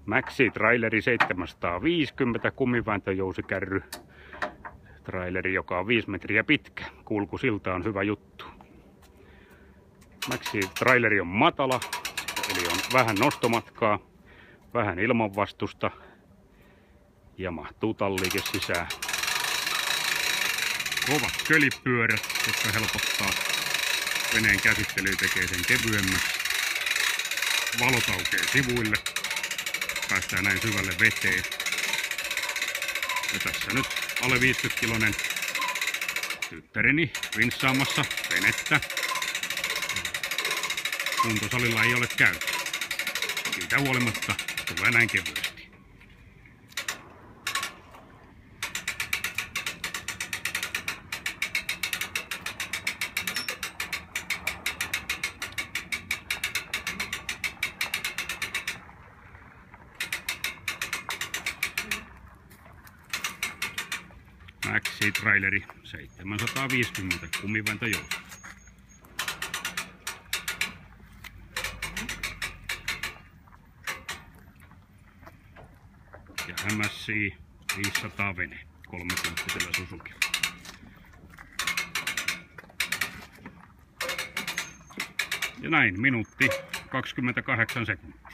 Maxi Traileri 750 kumivääntöjousikärry. Traileri, joka on 5 metriä pitkä. Kulkusilta on hyvä juttu. Maxi Traileri on matala, eli on vähän nostomatkaa, vähän ilmanvastusta ja mahtuu talliike sisään. Kovat kölipyörät, jotka helpottaa veneen käsittelyä, tekee sen kevyemmäksi. Valot aukeaa sivuille. Päästään näin syvälle veteen. Ja tässä nyt alle 50-kiloinen tyttäreni rinssaamassa venettä. Kuntosalilla ei ole käyty. Siitä huolimatta tulee näin kevyesti. Maxi Traileri 750 kumivääntöjousi. Ja MSI 500 vene 30 Suzuki. Ja näin minuutti 28 sekuntia.